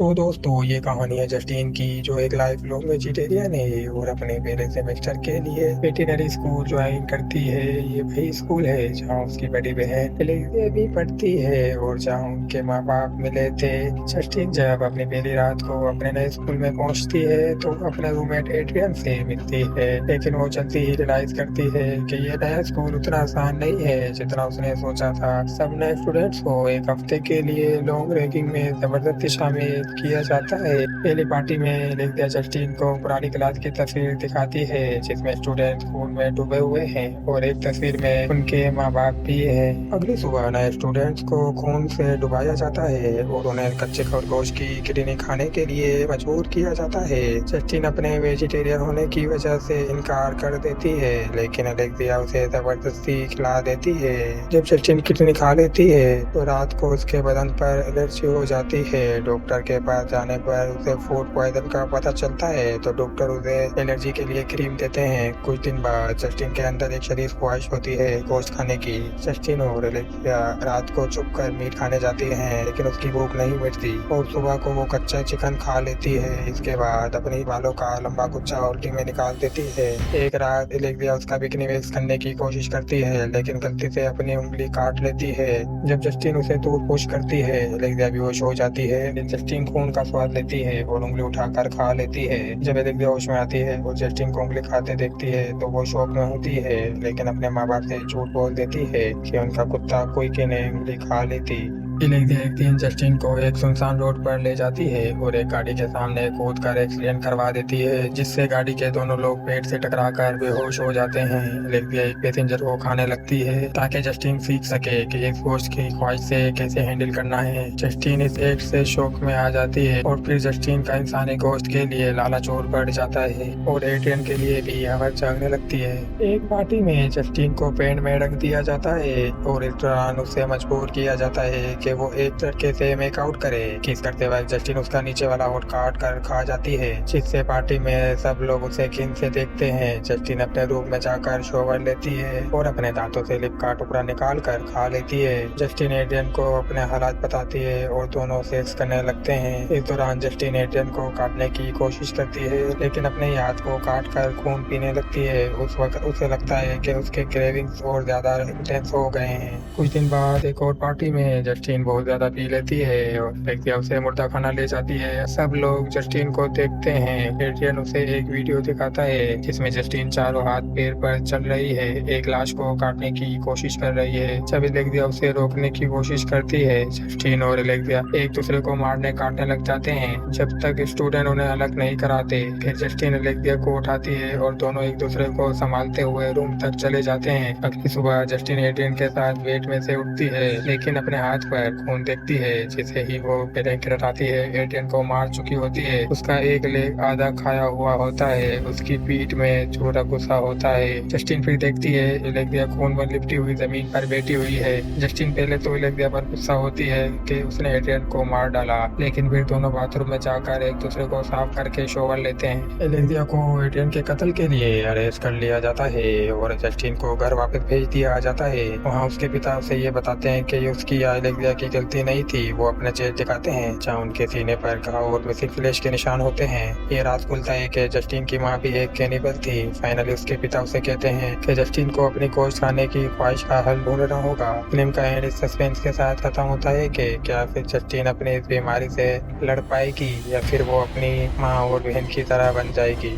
तो दोस्तों ये कहानी है जस्टिन की, जो एक लाइफ लॉन्ग वेजिटेरियन है और अपने पहले सेमेस्टर के लिए वेटरनरी स्कूल ज्वाइन करती है। ये वही स्कूल है जहाँ उसकी बड़ी बहन एलिज़ा भी पढ़ती है और जहाँ उनके माँ बाप मिले थे। जस्टिन जब अपनी पहली रात को अपने नए स्कूल में पहुँचती है तो अपने रूममेट एड्रियन से मिलती है, लेकिन वो जल्दी ही रियलाइज करती है कि ये नया स्कूल उतना आसान नहीं है जितना उसने सोचा था। सब नए स्टूडेंट्स को एक हफ्ते के लिए लॉन्ग रैगिंग में जबरदस्ती शामिल किया जाता है। पहली पार्टी में लेक्सिया जस्टिन को पुरानी क्लास की तस्वीर दिखाती है जिसमें स्टूडेंट खून में डूबे हुए हैं और एक तस्वीर में उनके माँ बाप भी है। अगली सुबह नए स्टूडेंट्स को खून से डुबाया जाता है और उन्हें कच्चे खरगोश की किडनी खाने के लिए मजबूर किया जाता है। जस्टिन अपने वेजिटेरियन होने की वजह से इनकार कर देती है, लेकिन अलेक्सिया उसे जबरदस्ती खिला देती है। जब जस्टिन किडनी खा लेती है तो रात को उसके बदन पर एलर्जी हो जाती है। डॉक्टर के पास जाने पर उसे फूड पॉइजन का पता चलता है तो डॉक्टर उसे एलर्जी के लिए क्रीम देते हैं। कुछ दिन बाद जस्टिन के अंदर एक शरीर ख्वाहिश होती है गोश्त खाने की। जस्टिन और एलेक्सिया रात को छुपकर मीट खाने जाती हैं, लेकिन उसकी भूख नहीं मिटती और सुबह को वो कच्चा चिकन खा लेती है। इसके बाद अपने बालों का लंबा गुच्छा उल्टी में निकाल देती है। एक रात एलेक्सिया उसका बिकनी वेक्स करने की कोशिश करती है, लेकिन गलती से अपनी उंगली काट लेती है। जब जस्टिन उसे दूर पुश करती है, एलेक्सिया बेहोश हो जाती है। जस्टिन खून का स्वाद लेती है और उंगली उठाकर खा लेती है। जब एलेक्सिया होश में आती है और जस्टिन को उंगली खाते देखती है तो वो शौक में होती है, लेकिन अपने माँ बाप से झूठ बोल देती है कि उनका कुत्ता कोई की ने उंगली खा ली थी। एलेक्सिया एक दिन जस्टिन को एक सुनसान रोड पर ले जाती है और एक गाड़ी के सामने कूद कर एक्सीडेंट करवा देती है, जिससे गाड़ी के दोनों लोग पेड़ से टकराकर बेहोश हो जाते हैं। एलेक्सिया एक पैसेंजर को खाने लगती है ताकि जस्टिन सीख सके कि इस गोश्त की ख्वाहिश से कैसे हैंडल करना है। जस्टिन इस एक्ट से शौक में आ जाती है और फिर जस्टिन का इंसानी गोश्त के लिए लालच और बढ़ जाता है और एड्रियन के लिए भी हवस जागने लगती है। एक पार्टी में जस्टिन को पेंट में रख दिया जाता है और इस दौरान उसे मजबूर किया जाता है कि वो एक लड़के से मेकआउट करे। किस करते वक्त जस्टिन उसका नीचे वाला होठ काट कर खा जाती है, जिससे पार्टी में सब लोग उसे घिन से देखते हैं। जस्टिन अपने रूम में जाकर शॉवर लेती है और अपने दांतों से लिप का टुकड़ा निकाल कर खा लेती है। जस्टिन एड्रियन को अपने हालात बताती है और दोनों सेक्स करने लगते हैं। इस दौरान जस्टिन एड्रियन को काटने की कोशिश करती है, लेकिन अपने ही हाथ को काट कर खून पीने लगती है। उस वक्त उसे लगता है कि उसके क्रेविंग्स और ज्यादा इंटेंस हो गए हैं। कुछ दिन बाद एक और पार्टी में जस्टिन बहुत ज्यादा पी लेती है और एलेक्सिया उसे मुर्दा खाना ले जाती है। सब लोग जस्टिन को देखते हैं। एड्रियन उसे एक वीडियो दिखाता है जिसमें जस्टिन चारों हाथ पैर पर चल रही है, एक लाश को काटने की कोशिश कर रही है। जब एलेक्सिया उसे रोकने की कोशिश करती है, जस्टिन और एलेक्सिया एक दूसरे को मारने काटने लग जाते हैं जब तक स्टूडेंट उन्हें अलग नहीं कराते। फिर जस्टिन एलेक्सिया को उठाती है और दोनों एक दूसरे को संभालते हुए रूम तक चले जाते हैं। अगली सुबह जस्टिन एड्रियन के साथ बेड में से उठती है, लेकिन अपने हाथ पर खून देखती है, जिसे ही वो पैनिक कराती है। एड्रियन को मार चुकी होती है, उसका एक लेग आधा खाया हुआ होता है, उसकी पीठ में छोटा गुस्सा होता है। जस्टिन फिर देखती है एलेक्सिया खून में लिपटी हुई जमीन पर बैठी हुई है। जस्टिन पहले तो एलेक्सिया पर गुस्सा होती है कि उसने एड्रियन को मार डाला, लेकिन फिर दोनों बाथरूम में जाकर एक दूसरे को साफ करके शॉवर लेते हैं। एलेक्सिया को एड्रियन के कत्ल के लिए अरेस्ट कर लिया जाता है और जस्टिन को घर वापस भेज दिया जाता है। वहाँ उसके पिता उसे ये बताते हैं कि उसकी या एलेक्सिया की गलती नहीं थी। वो अपना चेस्ट दिखाते हैं जहाँ उनके सीने पर घाव और मिसिंग फ्लैश के निशान होते हैं। ये रात खुलता है कि जस्टिन की माँ भी एक कैनिबल थी। फाइनली उसके पिता उसे कहते हैं कि जस्टिन को अपनी गोश्त खाने की ख्वाहिश का हल ढूंढना होगा। फिल्म का एंड इस सस्पेंस के साथ खत्म होता है कि क्या फिर जस्टिन अपनी इस बीमारी से लड़ पाएगी या फिर वो अपनी माँ और बहन की तरह बन जाएगी।